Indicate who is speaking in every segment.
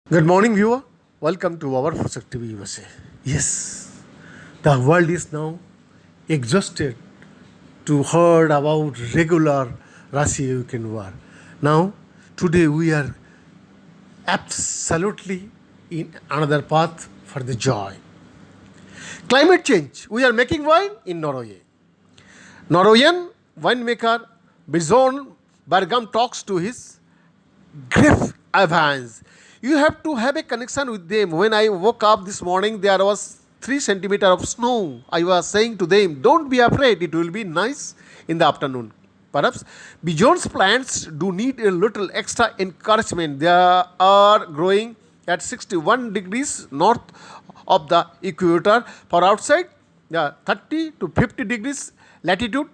Speaker 1: Good morning, viewer. Welcome to our Perspective USA. Yes, the world is now exhausted to heard about regular Russia-Ukraine war. Now, today we are absolutely in another path for the joy. Climate change. We are making wine in Norway. Norwegian winemaker Bjorn Bergam talks to his Griff Evans. You have to have a connection with them. When I woke up this morning, there was 3 centimeters of snow. I was saying to them, don't be afraid, it will be nice in the afternoon. Perhaps Bjorn's plants do need a little extra encouragement. They are growing at 61 degrees north of the equator. For outside, the 30 to 50 degrees latitude,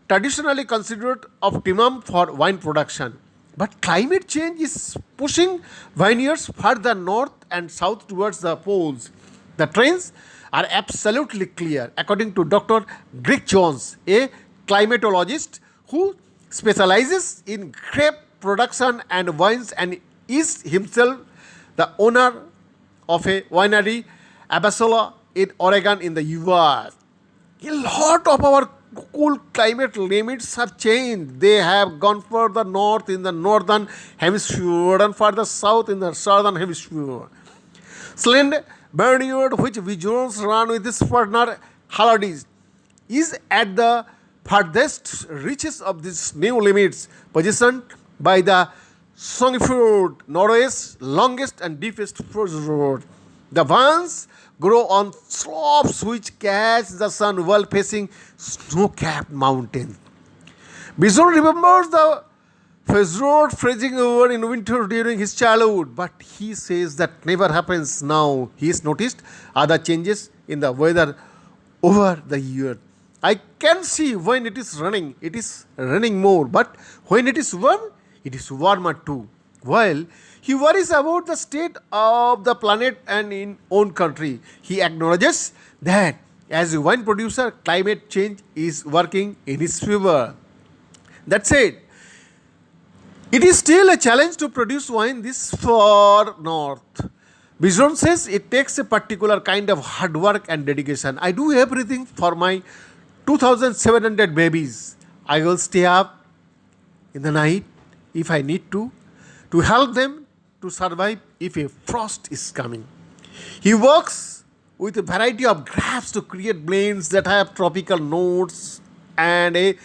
Speaker 1: traditionally considered optimum for wine production. But climate change is pushing vineyards further north and south towards the poles. The trends are absolutely clear, according to Dr. Greg Jones, a climatologist who specializes in grape production and wines and is himself the owner of a winery, Abasola, in Oregon, in the US. A lot of our cool climate limits have changed. They have gone further north in the northern hemisphere and further south in the southern hemisphere. Slend Vineyard, which visuals run with his partner Halliday's, is at the farthest reaches of these new limits, positioned by the Sognefjord, Norway's longest and deepest fjord. The vines grow on slopes which catch the sun while facing snow-capped mountains. Bison remembers the fjord freezing over in winter during his childhood, but he says that never happens now. He has noticed other changes in the weather over the year. I can see when it is running more, but when it is warm, it is warmer too. While he worries about the state of the planet and in own country, he acknowledges that as a wine producer, climate change is working in his favor. That said, it is still a challenge to produce wine this far north. Bison says it takes a particular kind of hard work and dedication. I do everything for my 2,700 babies. I will stay up in the night if I need to help them to survive if a frost is coming. He works with a variety of grapes to create blends that have tropical notes and a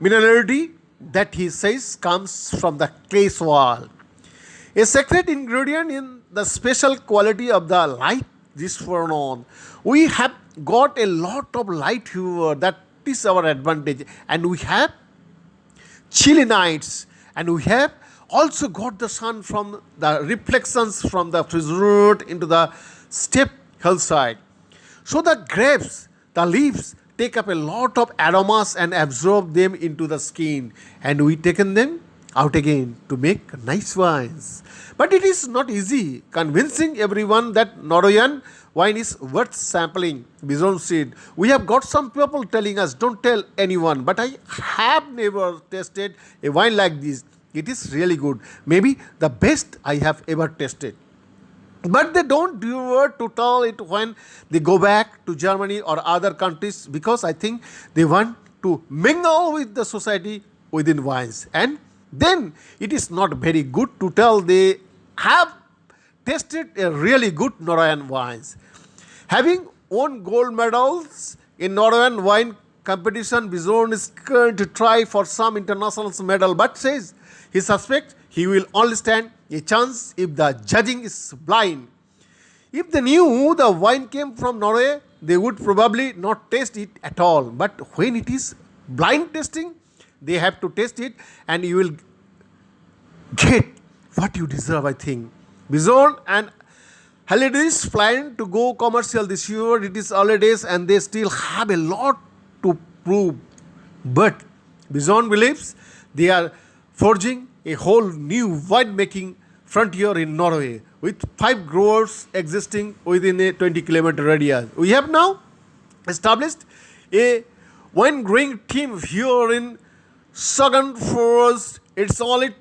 Speaker 1: minerality that he says comes from the clay soil. A secret ingredient in the special quality of the light this forenoon. We have got a lot of light here. That is our advantage. And we have chilly nights. And we have also got the sun from the reflections from the fjord into the steep hillside. So the grapes, the leaves take up a lot of aromas and absorb them into the skin, and we taken them out again to make nice wines. But it is not easy convincing everyone that Norwegian wine is worth sampling. Bison said, we have got some people telling us don't tell anyone, but I have never tasted a wine like this. It is really good. Maybe the best I have ever tasted. But they don't dare to tell it when they go back to Germany or other countries because I think they want to mingle with the society within wines. And then it is not very good to tell they have tasted a really good Norwegian wines. Having won gold medals in Norwegian wine competition, Bison is going to try for some international medal, but says he suspects he will only stand a chance if the judging is blind. If they knew the wine came from Norway, they would probably not taste it at all. But when it is blind tasting, they have to taste it and you will get what you deserve, I think. Bison and Halliday's plan to go commercial this year. It is early days and they still have a lot to prove. But Bison believes they are forging a whole new winemaking frontier in Norway with 5 growers existing within a 20-kilometer radius. We have now established a wine growing team here in Southern Forest. It's only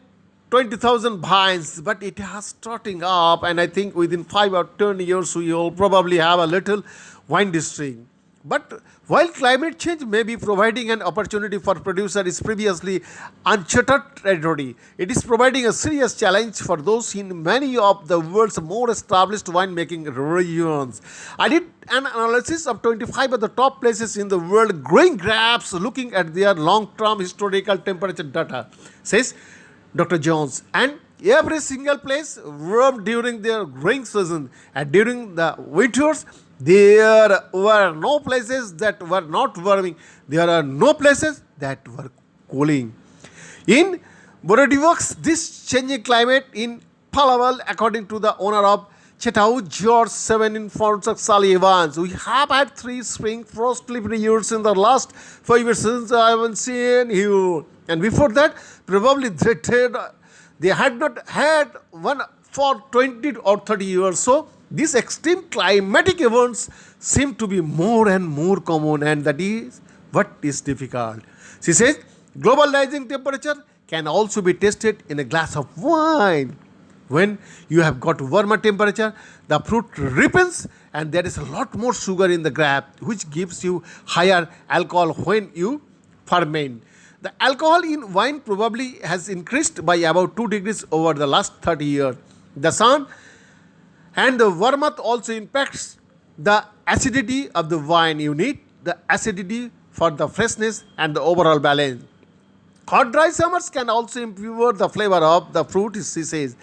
Speaker 1: 20,000 vines, but it has starting up, and I think within 5 or 10 years we will probably have a little wine district. But while climate change may be providing an opportunity for producers previously uncharted territory, it is providing a serious challenge for those in many of the world's more established winemaking regions. I did an analysis of 25 of the top places in the world growing grapes, looking at their long-term historical temperature data, says Dr. Jones, and every single place warmed during their growing season, and during the winters there were no places that were not warming. There are no places that were cooling. In Bordeaux, this changing climate in Palaval, according to the owner of Chetau, George 17 Fort Sally Evans, we have had 3 spring frostly years in the last 5 years since I haven't seen you. And before that, probably they had not had one for 20 or 30 years. So these extreme climatic events seem to be more and more common, and that is what is difficult. She says, global rising temperature can also be tested in a glass of wine. When you have got warmer temperature, the fruit ripens and there is a lot more sugar in the grape, which gives you higher alcohol when you ferment. The alcohol in wine probably has increased by about 2 degrees over the last 30 years. The sun and the warmth also impacts the acidity of the wine. You need the acidity for the freshness and the overall balance. Hot dry summers can also improve the flavor of the fruit, she says.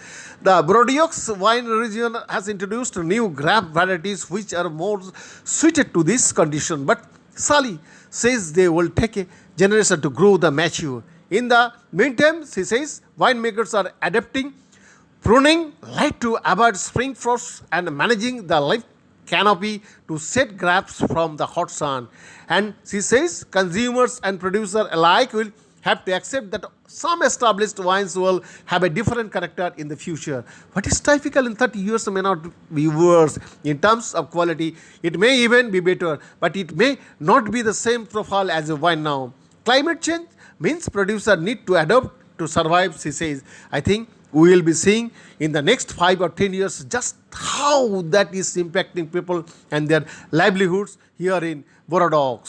Speaker 1: The Bordeaux wine region has introduced new grape varieties which are more suited to this condition. But Sally says they will take a generation to grow the mature. In the meantime, she says, winemakers are adapting pruning light to avoid spring frosts and managing the leaf canopy to set grapes from the hot sun. And she says consumers and producers alike will have to accept that some established wines will have a different character in the future. What is typical in 30 years may not be worse. In terms of quality, it may even be better, but it may not be the same profile as a wine now. Climate change means producers need to adapt to survive, she says. I think we will be seeing in the next 5 or 10 years just how that is impacting people and their livelihoods here in Bordeaux.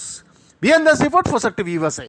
Speaker 1: Beyond the effort for Sector USA.